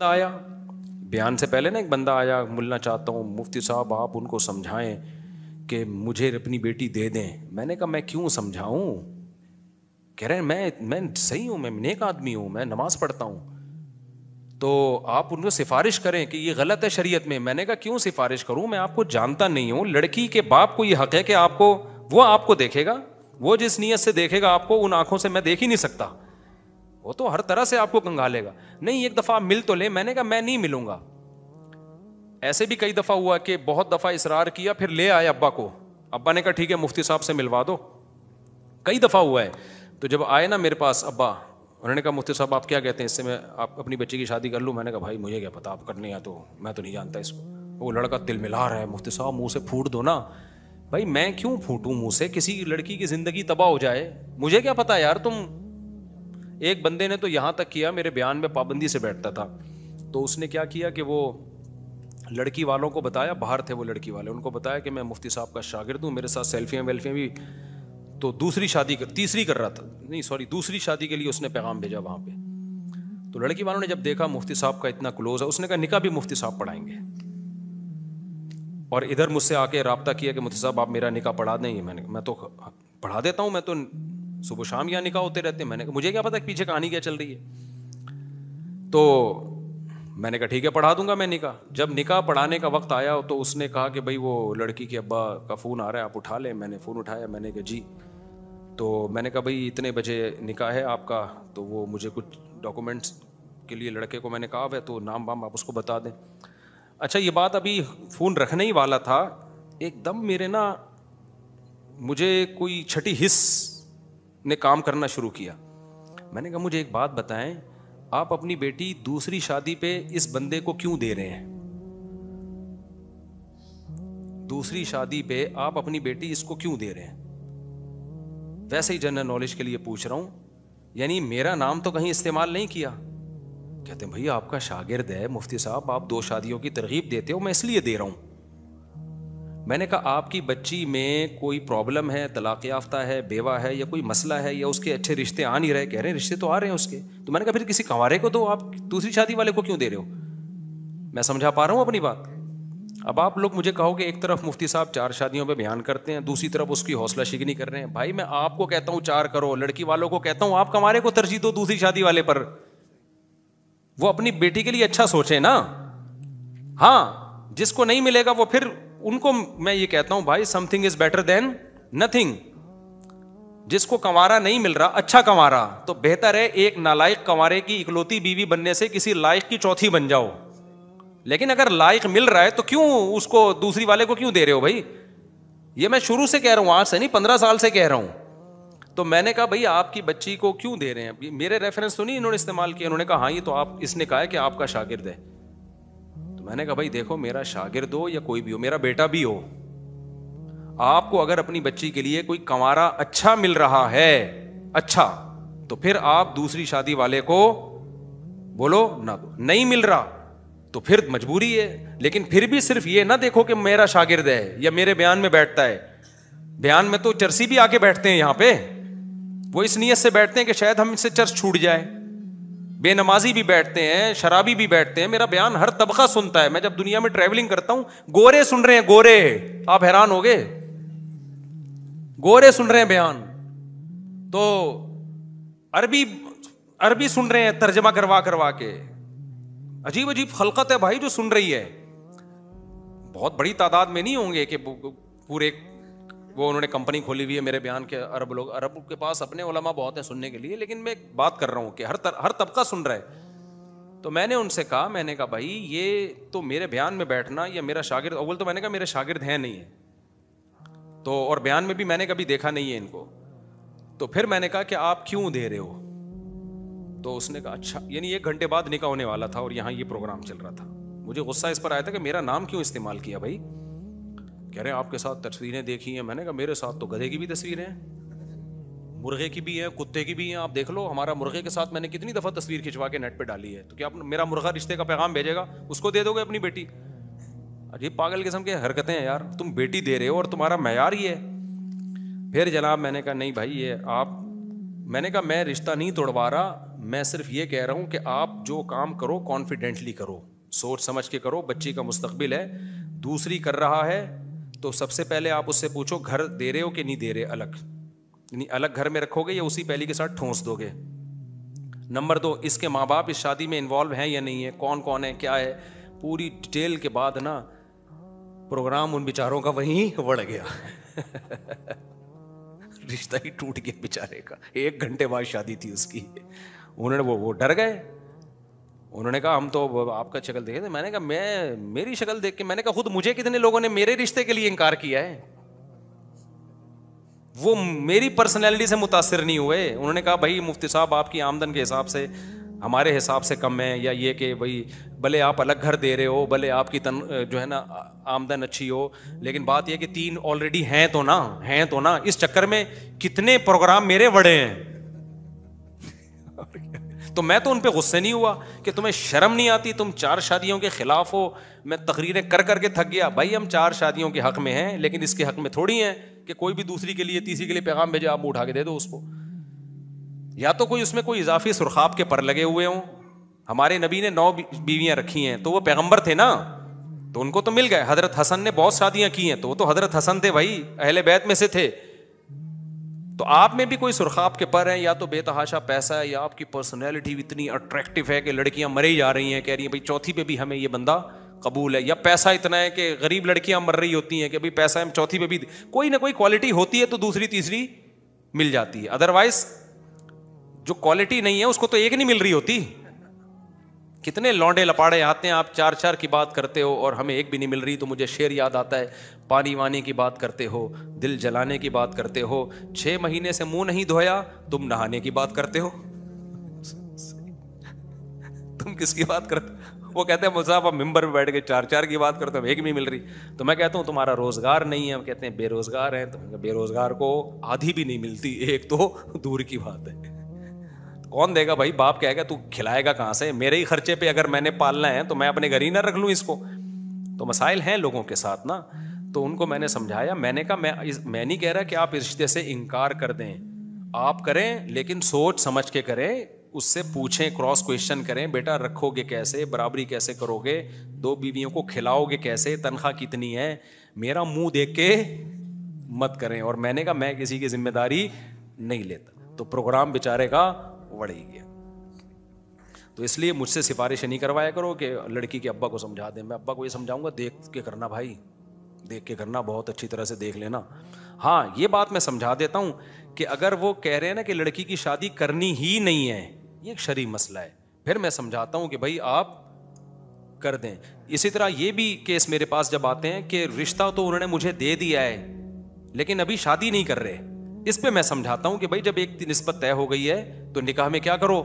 آیا بیان سے پہلے نا ایک بندہ آیا, ملنا چاہتا ہوں مفتی صاحب آپ ان کو سمجھائیں کہ مجھے اپنی بیٹی دے دیں. میں نے کہا میں کیوں سمجھاؤں, کہہ رہے ہیں میں صحیح ہوں, میں نیک آدمی ہوں, میں نماز پڑھتا ہوں, تو آپ ان کو سفارش کریں کہ یہ غلط ہے شریعت میں. میں نے کہا کیوں سفارش کروں, میں آپ کو جانتا نہیں ہوں. لڑکی کے باپ کو یہ حق ہے کہ آپ کو, وہ آپ کو دیکھے گا, وہ جس نیت سے دیکھے گا آپ کو, ان آنکھوں سے میں دیکھ ہی نہیں سکتا. وہ تو ہر طرح سے آپ کو کنگالے گا. نہیں ایک دفعہ مل تو لے. میں نے کہا میں نہیں ملوں گا. ایسے بھی کئی دفعہ ہوا کہ بہت دفعہ اصرار کیا, پھر لے آئے ابا کو, ابا نے کہا ٹھیک ہے مفتی صاحب سے ملوا دو. کئی دفعہ ہوا ہے. تو جب آئے نا میرے پاس ابا, انہوں نے کہا مفتی صاحب آپ کیا کہتے ہیں, اس سے میں آپ اپنی بچی کی شادی کر لوں. میں نے کہا بھائی مجھے کیا پتا, آپ کرنے ہیں تو میں تو نہیں جانتا اس کو. وہ لڑکا تل ملا رہا ہے, مفتی صاحب منہ سے پھوٹ دو نا. بھائی میں کیوں پھوٹوں منہ سے, کسی لڑکی کی زندگی تباہ ہو جائے, مجھے کیا پتا یار. تم, ایک بندے نے تو یہاں تک کیا, میرے بیان میں پابندی سے بیٹھتا تھا, تو اس نے کیا کیا کہ وہ لڑکی والوں کو بتایا, باہر تھے وہ لڑکی والے, ان کو بتایا کہ میں مفتی صاحب کا شاگرد ہوں, میرے ساتھ سیلفیاں ویلفیاں بھی. تو دوسری شادی تیسری کر رہا تھا, نہیں سوری دوسری شادی کے لیے اس نے پیغام بھیجا وہاں پہ. تو لڑکی والوں نے جب دیکھا مفتی صاحب کا اتنا کلوز ہے, اس نے کہا نکاح بھی مفتی صاحب پڑھائیں گے. اور ادھر مجھ سے آ کے رابطہ کیا کہ مفتی صاحب آپ میرا نکاح پڑھا دیں. میں تو پڑھا دیتا ہوں, میں تو صبح شام یہاں نکاح ہوتے رہتے ہیں. میں نے کہا مجھے کیا پتا پیچھے کہانی کیا چل رہی ہے. تو میں نے کہا ٹھیک ہے پڑھا دوں گا میں نکاح. جب نکاح پڑھانے کا وقت آیا تو اس نے کہا کہ بھائی وہ لڑکی کے ابا کا فون آ رہا ہے, آپ اٹھا لیں. میں نے فون اٹھایا, میں نے کہا جی. تو میں نے کہا بھائی اتنے بجے نکاح ہے آپ کا, تو وہ مجھے کچھ ڈاکومنٹس کے لیے لڑکے کو میں نے کہا ہے, تو نام وام آپ اس کو بتا دیں. اچھا یہ بات ابھی فون رکھنے ہی والا تھا, ایک دم میرے نا مجھے کوئی چھٹی حص نے کام کرنا شروع کیا. میں نے کہا مجھے ایک بات بتائیں, آپ اپنی بیٹی دوسری شادی پہ اس بندے کو کیوں دے رہے ہیں؟ دوسری شادی پہ آپ اپنی بیٹی اس کو کیوں دے رہے ہیں؟ ویسے ہی جنرل نالج کے لیے پوچھ رہا ہوں, یعنی میرا نام تو کہیں استعمال نہیں کیا. کہتے ہیں بھائی آپ کا شاگرد ہے مفتی صاحب, آپ 2 شادیوں کی ترغیب دیتے ہو, میں اس لیے دے رہا ہوں. میں نے کہا آپ کی بچی میں کوئی پرابلم ہے, طلاق یافتہ ہے, بیوہ ہے, یا کوئی مسئلہ ہے, یا اس کے اچھے رشتے آ نہیں رہے؟ کہہ رہے ہیں رشتے تو آ رہے ہیں اس کے. تو میں نے کہا پھر کسی کنوارے کو دو, آپ دوسری شادی والے کو کیوں دے رہے ہو؟ میں سمجھا پا رہا ہوں اپنی بات. اب آپ لوگ مجھے کہو کہ ایک طرف مفتی صاحب 4 شادیوں پہ بیان کرتے ہیں, دوسری طرف اس کی حوصلہ شکنی کر رہے ہیں. بھائی میں آپ کو کہتا ہوں 4 کرو, لڑکی والوں کو کہتا ہوں آپ کنوارے کو ترجیح دو دوسری شادی والے پر. وہ اپنی بیٹی کے لیے اچھا سوچے نا. ہاں جس کو نہیں ملے گا وہ پھر ان کو میں یہ کہتا ہوں بھائی some thing is better than nothing. جس کو کنوارا نہیں مل رہا, اچھا کنوارا, تو بہتر ہے ایک نالائق کنوارے کی اکلوتی بیوی بننے سے کسی لائق کی چوتھی بن جاؤ. لیکن اگر لائق مل رہا ہے تو کیوں اس کو دوسری والے کو کیوں دے رہے ہو بھائی؟ یہ میں شروع سے کہہ رہا ہوں, آج سے نہیں 15 سال سے کہہ رہا ہوں. تو میں نے کہا بھائی آپ کی بچی کو کیوں دے رہے ہیں؟ میرے ریفرنس تو نہیں انہوں نے استعمال کیا. انہوں نے کہا ہاں یہ تو آپ, اس نے کہا ہے کہ آپ کا شاگرد ہے. تو میں نے کہا بھائی دیکھو میرا شاگرد ہو یا کوئی بھی ہو, میرا بیٹا بھی ہو, آپ کو اگر اپنی بچی کے لیے کوئی کنوارا اچھا مل رہا ہے, اچھا, تو پھر آپ دوسری شادی والے کو بولو نہ دو. نہیں مل رہا تو پھر مجبوری ہے. لیکن پھر بھی صرف یہ نہ دیکھو کہ میرا شاگرد ہے یا میرے بیان میں بیٹھتا ہے. بیان میں تو چرسی بھی آ کے بیٹھتے ہیں یہاں پہ, وہ اس نیت سے بیٹھتے ہیں کہ شاید ہم سے چرس چھوٹ جائے. بے نمازی بھی بیٹھتے ہیں, شرابی بھی بیٹھتے ہیں. میرا بیان ہر طبقہ سنتا ہے. میں جب دنیا میں ٹریولنگ کرتا ہوں, گورے سن رہے ہیں, گورے, آپ حیران ہو گئے, گورے سن رہے ہیں بیان. تو عربی سن رہے ہیں ترجمہ کروا کے. عجیب عجیب خلقت ہے بھائی جو سن رہی ہے. بہت بڑی تعداد میں نہیں ہوں گے کہ پورے, وہ انہوں نے کمپنی کھولی ہوئی ہے میرے بیان کے, عرب لوگ, عرب کے پاس اپنے علماء بہت ہیں سننے کے لیے. لیکن میں بات کر رہا ہوں کہ ہر طبقہ سن رہا ہے. تو میں نے ان سے کہا, میں نے کہا بھائی یہ تو میرے بیان میں بیٹھنا یا میرا شاگرد, اول تو میں نے کہا میرے شاگرد ہیں نہیں ہے تو, اور بیان میں بھی میں نے کبھی دیکھا نہیں ہے ان کو. تو پھر میں نے کہا کہ آپ کیوں دے رہے ہو؟ تو اس نے کہا اچھا, یعنی 1 گھنٹے بعد نکاح ہونے والا تھا اور یہاں یہ پروگرام چل رہا تھا. مجھے غصہ اس پر آیا تھا کہ میرا نام کیوں استعمال کیا بھائی. کہہ رہے ہیں آپ کے ساتھ تصویریں دیکھی ہیں. میں نے کہا میرے ساتھ تو گدھے کی بھی تصویریں ہیں, مرغے کی بھی ہیں, کتے کی بھی ہیں. آپ دیکھ لو ہمارا مرغے کے ساتھ میں نے کتنی دفعہ تصویر کھنچوا کے نیٹ پہ ڈالی ہے. تو کیا میرا مرغا رشتے کا پیغام بھیجے گا, اس کو دے دو گے اپنی بیٹی؟ عجیب پاگل قسم کی حرکتیں ہیں یار. تم بیٹی دے رہے ہو اور تمہارا معیار ہی ہے. پھر جناب میں نے کہا نہیں بھائی یہ آپ, میں نے کہا میں رشتہ نہیں توڑوا رہا, میں صرف یہ کہہ رہا ہوں کہ آپ جو کام کرو کانفیڈنٹلی کرو, سوچ سمجھ کے کرو, بچی کا مستقبل ہے. دوسری کر رہا ہے تو سب سے پہلے آپ اس سے پوچھو گھر دے رہے ہو کہ نہیں دے رہے, الگ, یعنی الگ گھر میں رکھو گے یا اسی پہلی کے ساتھ ٹھونس دو گے. نمبر 2, اس کے ماں باپ اس شادی میں انوالو ہیں یا نہیں ہے, کون کون ہے, کیا ہے, پوری ڈیٹیل کے بعد نا پروگرام ان بیچاروں کا وہیں بڑھ گیا. رشتہ ہی ٹوٹ گیا بیچارے کا, 1 گھنٹے بعد شادی تھی اس کی. انہوں نے وہ ڈر گئے, انہوں نے کہا ہم تو آپ کا شکل دیکھے تھے. میں نے کہا میری شکل دیکھ کے, میں نے کہا خود مجھے کتنے لوگوں نے میرے رشتے کے لیے انکار کیا ہے, وہ میری پرسنالٹی سے متاثر نہیں ہوئے. انہوں نے کہا بھائی مفتی صاحب آپ کی آمدن کے حساب سے ہمارے حساب سے کم ہے, یا یہ کہ بھائی بھلے آپ الگ گھر دے رہے ہو, بھلے آپ کی جو ہے نا آمدن اچھی ہو, لیکن بات یہ کہ 3 آلریڈی ہیں تو نا, اس چکر میں کتنے پروگرام میرے بڑے ہیں. تو میں تو ان پہ غصے نہیں ہوا کہ تمہیں شرم نہیں آتی, تم 4 شادیوں کے خلاف ہو. میں تقریریں کر کے تھک گیا. بھائی ہم 4 شادیوں کے حق میں ہیں, لیکن اس کے حق میں تھوڑی ہیں کہ کوئی بھی دوسری کے لیے, تیسری کے لیے پیغام بھیجے, آپ اٹھا کے دے دو اس کو. یا تو کوئی اس میں کوئی اضافی سرخاب کے پر لگے ہوئے ہوں. ہمارے نبی نے 9 بیویاں رکھی ہیں, تو وہ پیغمبر تھے نا, تو ان کو تو مل گئے. حضرت حسن نے بہت شادیاں کی ہیں, تو وہ تو حضرت حسن تھے بھائی, اہل بیت میں سے تھے. تو آپ میں بھی کوئی سرخاب کے پر ہیں, یا تو بے تحاشا پیسہ ہے, یا آپ کی پرسنالٹی اتنی اٹریکٹیو ہے کہ لڑکیاں مرے ہی جا رہی ہیں, کہہ رہی ہیں بھائی چوتھی پہ بھی ہمیں یہ بندہ قبول ہے, یا پیسہ اتنا ہے کہ غریب لڑکیاں مر رہی ہوتی ہیں کہ بھائی پیسہ ہم چوتھی پہ بھی, کوئی نہ کوئی کوالٹی ہوتی ہے تو دوسری تیسری مل جاتی ہے. ادروائز جو کوالٹی نہیں ہے اس کو تو ایک نہیں مل رہی ہوتی. کتنے لونڈے لپاڑے آتے ہیں, آپ 4 کی بات کرتے ہو اور ہمیں ایک بھی نہیں مل رہی. تو مجھے شعر یاد آتا ہے, پانی وانی کی بات کرتے ہو, دل جلانے کی بات کرتے ہو, 6 مہینے سے منہ نہیں دھویا, تم نہانے کی بات کرتے ہو. تم کس کی بات کرتے؟ وہ کہتے ہیں مصعب آپ ممبر پہ بیٹھ کے 4 کی بات کرتے ہو, ایک بھی مل رہی. تو میں کہتا ہوں تمہارا روزگار نہیں ہے. ہم کہتے ہیں بے روزگار ہیں. تو بے روزگار کو آدھی بھی نہیں ملتی, ایک تو دور کی بات ہے. کون دے گا بھائی, باپ کہے گا تو کھلائے گا کہاں سے, میرے ہی خرچے پہ اگر میں نے پالنا ہے تو میں اپنے گھر ہی نہ رکھ لوں اس کو. تو مسائل ہیں لوگوں کے ساتھ نا. تو ان کو میں نے سمجھایا, میں نے کہا میں نہیں کہہ رہا کہ آپ اس رشتے سے انکار کر دیں, آپ کریں لیکن سوچ سمجھ کے کریں, اس سے پوچھیں, کراس کوشچن کریں, بیٹا رکھو گے کیسے, برابری کیسے کرو گے, 2 بیویوں کو کھلاؤ گے کیسے, تنخواہ کتنی ہے, میرا منہ دیکھ کے مت کریں. اور میں نے کہا میں کسی کی ذمہ داری نہیں لیتا. تو پروگرام بیچارے کا بڑھ ہی گیا. تو اس لیے مجھ سے سفارش نہیں کروایا کرو کہ لڑکی کے ابا کو سمجھا دیں. میں ابا کو یہ سمجھاؤں گا دیکھ کے کرنا بھائی, دیکھ کے کرنا, بہت اچھی طرح سے دیکھ لینا. ہاں یہ بات میں سمجھا دیتا ہوں کہ اگر وہ کہہ رہے ہیں نا کہ لڑکی کی شادی کرنی ہی نہیں ہے, یہ ایک شرعی مسئلہ ہے, پھر میں سمجھاتا ہوں کہ بھائی آپ کر دیں. اسی طرح یہ بھی کیس میرے پاس جب آتے ہیں کہ رشتہ تو انہوں نے مجھے دے دیا ہے لیکن ابھی شادی نہیں کر رہے, اس پہ میں سمجھاتا ہوں کہ بھائی جب ایک نسبت طے ہو گئی ہے تو نکاح میں کیا کرو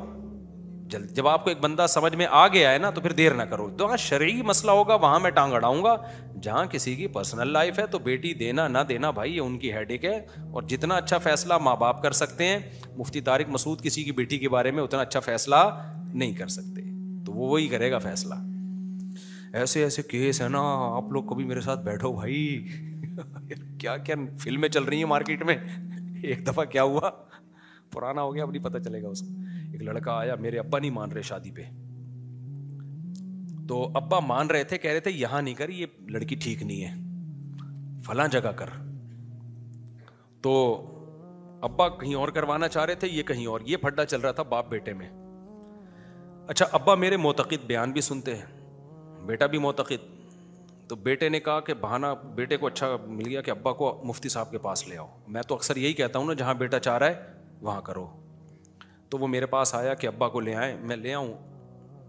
جلد. جب آپ کو ایک بندہ سمجھ میں آ گیا ہے نا تو پھر دیر نہ کرو. جہاں شرعی مسئلہ ہوگا وہاں میں ٹانگ اڑاؤں گا, جہاں کسی کی پرسنل لائف ہے تو بیٹی دینا نہ دینا بھائی یہ ان کی ہیڈیک ہے. اور جتنا اچھا فیصلہ ماں باپ کر سکتے ہیں, مفتی طارق مسعود کسی کی بیٹی کے بارے میں اتنا اچھا فیصلہ نہیں کر سکتے, تو وہ وہی کرے گا فیصلہ. ایسے ایسے کیس ہے نا, آپ لوگ کبھی میرے ساتھ بیٹھو بھائی, کیا کیا فلمیں چل رہی ہیں مارکیٹ میں. ایک دفعہ کیا ہوا, پرانا ہو گیا اب نہیں پتہ چلے گا اس کو. ایک لڑکا آیا, میرے ابا نہیں مان رہے شادی پہ, تو ابا مان رہے تھے, کہہ رہے تھے یہاں نہیں کر, یہ لڑکی ٹھیک نہیں ہے, فلاں جگہ کر. تو ابا کہیں اور کروانا چاہ رہے تھے, یہ کہیں اور. یہ پھڈا چل رہا تھا باپ بیٹے میں. اچھا ابا میرے معتقد بیان بھی سنتے ہیں, بیٹا بھی معتقد. تو بیٹے نے کہا کہ بہانہ بیٹے کو اچھا مل گیا کہ ابا کو مفتی صاحب کے پاس لے آؤ. میں تو اکثر یہی کہتا ہوں نا, جہاں بیٹا چاہ رہا ہے وہاں کرو. تو وہ میرے پاس آیا کہ ابا کو لے آئیں. میں لے آؤں,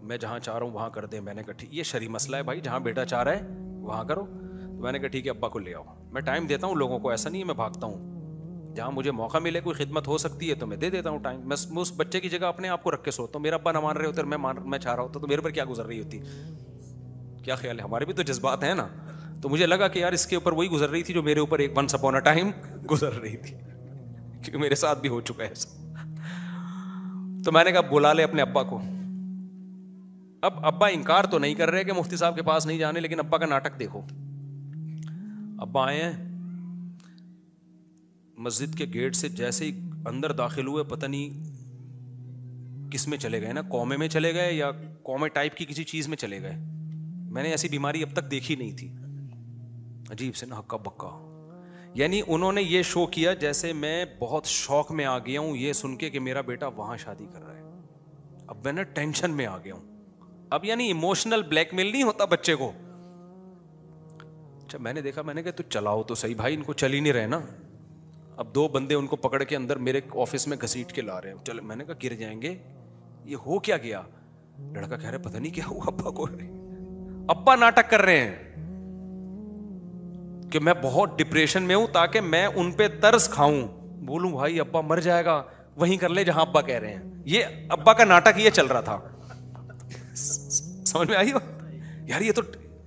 میں جہاں چاہ رہا ہوں وہاں کر دیں. میں نے کہا ٹھیک, یہ شرعی مسئلہ ہے بھائی, جہاں بیٹا چاہ رہا ہے وہاں کرو. تو میں نے کہا ٹھیک ہے ابا کو لے آؤ. میں ٹائم دیتا ہوں لوگوں کو, ایسا نہیں ہے میں بھاگتا ہوں. جہاں مجھے موقع ملے, کوئی خدمت ہو سکتی ہے تو میں دے دیتا ہوں ٹائم. میں اس بچے کی جگہ اپنے آپ کو رکھ کے سوچتا ہوں, میرا ابا نہ مان رہے ہوتے اور میں چاہ رہا ہوتا تو میرے پر کیا گزر رہی ہوتی. کیا خیال ہے, ہمارے بھی تو جذبات ہیں نا. تو مجھے لگا کہ یار اس کے اوپر وہی گزر رہی تھی جو میرے اوپر ایک ونس اپون اے ٹائم گزر رہی تھی, کیونکہ میرے ساتھ بھی ہو چکا ہے ایسا. تو میں نے کہا بلا لے اپنے ابا کو. اب ابا انکار تو نہیں کر رہے کہ مفتی صاحب کے پاس نہیں جانے, لیکن ابا کا ناٹک دیکھو. ابا آئے ہیں, مسجد کے گیٹ سے جیسے ہی اندر داخل ہوئے, پتہ نہیں کس میں چلے گئے نا, قومے میں چلے گئے یا قومے ٹائپ کی کسی چیز میں چلے گئے. میں نے ایسی بیماری اب تک دیکھی نہیں تھی, عجیب سے نا ہکا بکا. یعنی انہوں نے یہ شو کیا جیسے میں بہت شوق میں آ گیا ہوں یہ سن کے کہ میرا بیٹا وہاں شادی کر رہا ہے. اب میں نا ٹینشن میں آ گیا ہوں. اب یعنی ایموشنل بلیک میل نہیں ہوتا بچے کو. اچھا میں نے دیکھا, میں نے کہا تو چلاؤ تو صحیح بھائی, ان کو چل ہی نہیں رہے نا. اب 2 بندے ان کو پکڑ کے اندر میرے آفس میں گھسیٹ کے لا رہے ہیں. چل میں نے کہا گر جائیں گے, یہ ہو کیا گیا؟ لڑکا کہہ رہا پتہ نہیں کیا ہوا ابا کو. ابا ناٹک کر رہے ہیں کہ میں بہت ڈپریشن میں ہوں تاکہ میں ان پہ ترس کھاؤں. بولوں بھائی ابا مر جائے گا, وہیں کر لے جہاں ابا کہہ رہے ہیں. یہ ابا کا ناٹک یہ چل رہا تھا. سمجھ میں آئی ہو یار؟ یہ تو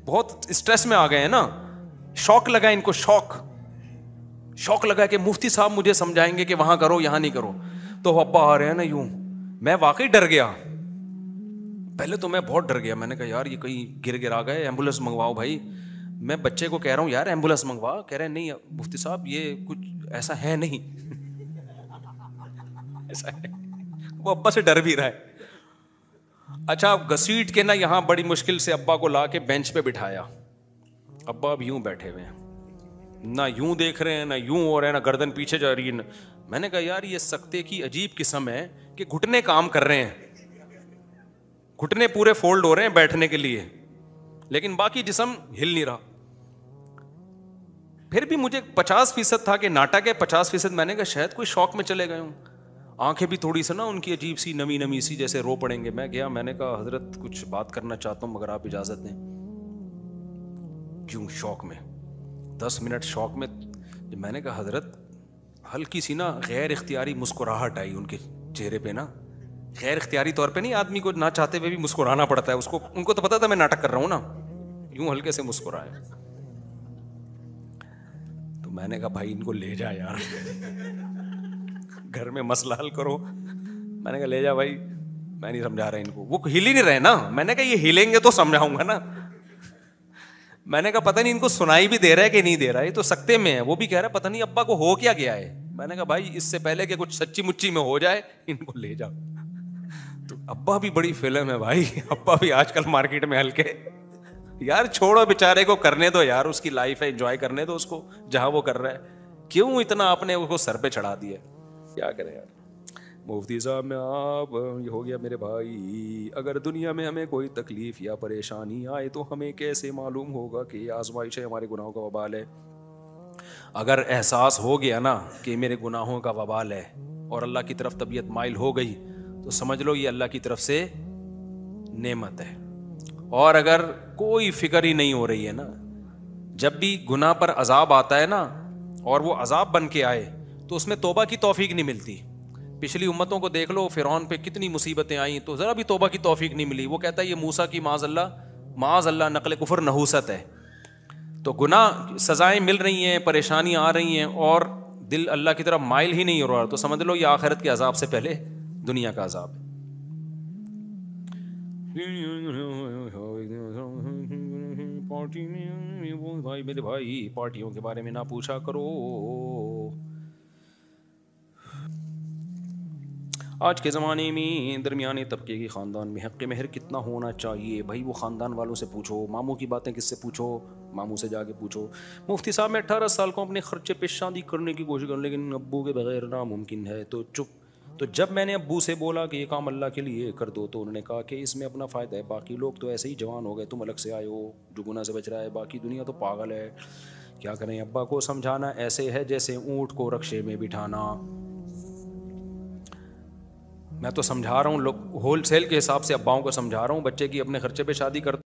بہت اسٹریس میں آ گئے ہیں نا. شوق لگا ان کو, شوق لگا کہ مفتی صاحب مجھے سمجھائیں گے کہ وہاں کرو یہاں نہیں کرو. تو ابا آ رہے ہیں نا یوں. میں واقعی ڈر گیا, پہلے تو میں بہت ڈر گیا. میں نے کہا یار یہ کہیں گر آ گئے, ایمبولینس منگواؤ بھائی. میں بچے کو کہہ رہا ہوں یار ایمبولینس منگوا, کہہ رہے نہیں مفتی صاحب یہ کچھ ایسا ہے نہیں. ایسا ہے, وہ ابا سے ڈر بھی رہا ہے. اچھا گھسیٹ کے نا یہاں بڑی مشکل سے ابا کو لا کے بینچ پہ بٹھایا. ابا اب یوں بیٹھے ہوئے ہیں, نہ یوں دیکھ رہے ہیں نہ یوں ہو رہے ہیں, نہ گردن پیچھے جا رہی ہے. میں نے کہا یار یہ سکتے کی عجیب قسم ہے کہ گھٹنے کام کر رہے ہیں, گھٹنے پورے فولڈ ہو رہے ہیں بیٹھنے کے لیے, لیکن باقی جسم ہل نہیں رہا. پھر بھی مجھے 50% تھا کہ ناٹک ہے, 50% میں نے کہا شاید کوئی شوق میں چلے گئے ہوں. آنکھیں بھی تھوڑی سی نا ان کی عجیب سی نمی سی جیسے رو پڑیں گے. میں گیا, میں نے کہا حضرت کچھ بات کرنا چاہتا ہوں مگر آپ اجازت دیں. کیوں؟ شوق میں 10 منٹ شوق میں. میں نے کہا حضرت, ہلکی سی نا غیر اختیاری مسکراہٹ آئی ان کے چہرے پہ نا. غیر اختیاری طور پہ نہیں, آدمی کو نہ چاہتے ہوئے بھی مسکرانا پڑتا ہے اس کو. ان کو تو پتا تھا میں ناٹک کر رہا ہوں نا, یوں ہلکے سے مسکرائے. تو میں نے کہا بھائی ان کو لے جا یار, گھر میں مسئلہ حل کرو. میں نے کہا لے جا بھائی, میں نہیں سمجھا رہا ان کو. وہ ہل ہی نہیں رہے نا. میں نے کہا یہ ہلیں گے تو سمجھاؤں گا نا. میں نے کہا پتہ نہیں ان کو سنائی بھی دے رہا ہے کہ نہیں دے رہا, یہ تو سکتے میں ہے. وہ بھی کہہ رہا ہے پتہ نہیں ابا کو ہو کیا گیا ہے. میں نے کہا بھائی اس سے پہلے کہ کچھ سچی مچی میں ہو جائے ان کو لے جاؤ. تو ابا بھی بڑی فلم ہے بھائی, ابا بھی آج کل مارکیٹ میں ہلکے. یار چھوڑو بیچارے کو کرنے دو یار, اس کی لائف ہے, انجوائے کرنے دو اس کو جہاں وہ کر رہا ہے. کیوں اتنا اپنے اس کو سر پہ چڑھا دیا؟ کیا کرے یار. مفتی صاحب میں آپ یہ ہو گیا میرے بھائی. اگر دنیا میں ہمیں کوئی تکلیف یا پریشانی آئے تو ہمیں کیسے معلوم ہوگا کہ یہ آزمائش ہے, ہمارے گناہوں کا وبال ہے؟ اگر احساس ہو گیا نا کہ میرے گناہوں کا وبال ہے اور اللہ کی طرف طبیعت مائل ہو گئی تو سمجھ لو یہ اللہ کی طرف سے نعمت ہے. اور اگر کوئی فکر ہی نہیں ہو رہی ہے نا, جب بھی گناہ پر عذاب آتا ہے نا اور وہ عذاب بن کے آئے تو اس میں توبہ کی توفیق نہیں ملتی. پچھلی امتوں کو دیکھ لو, فرعون پہ کتنی مصیبتیں آئیں تو ذرا بھی توبہ کی توفیق نہیں ملی. وہ کہتا ہے یہ موسیٰ کی معاذ اللہ نقل کفر نحوست ہے. تو گناہ سزائیں مل رہی ہیں, پریشانیاں آ رہی ہیں اور دل اللہ کی طرف مائل ہی نہیں ہو رہا, تو سمجھ لو یہ آخرت کے عذاب سے پہلے دنیا کا عذاب ہے. پارٹی میں بھائی میرے بھائی پارٹیوں کے بارے میں نہ پوچھا کرو. آج کے زمانے میں درمیانے طبقے کی خاندان میں حق مہر کتنا ہونا چاہیے؟ بھائی وہ خاندان والوں سے پوچھو, ماموں کی باتیں کس سے پوچھو, ماموں سے جا کے پوچھو. مفتی صاحب میں 18 سال کو اپنے خرچے پہ شادی کرنے کی کوشش کروں لیکن ابو کے بغیر ناممکن ہے. تو چپ. تو جب میں نے ابو سے بولا کہ یہ کام اللہ کے لیے کر دو تو انہوں نے کہا کہ اس میں اپنا فائدہ ہے, باقی لوگ تو ایسے ہی جوان ہو گئے, تم الگ سے آئے ہو جو گناہ سے بچ رہا ہے, باقی دنیا تو پاگل ہے. کیا کریں, ابا کو سمجھانا ایسے ہے جیسے اونٹ کو رکشے میں بٹھانا. میں تو سمجھا رہا ہوں, لوگ ہول سیل کے حساب سے اباؤں کو سمجھا رہا ہوں, بچے کی اپنے خرچے پہ شادی کرتے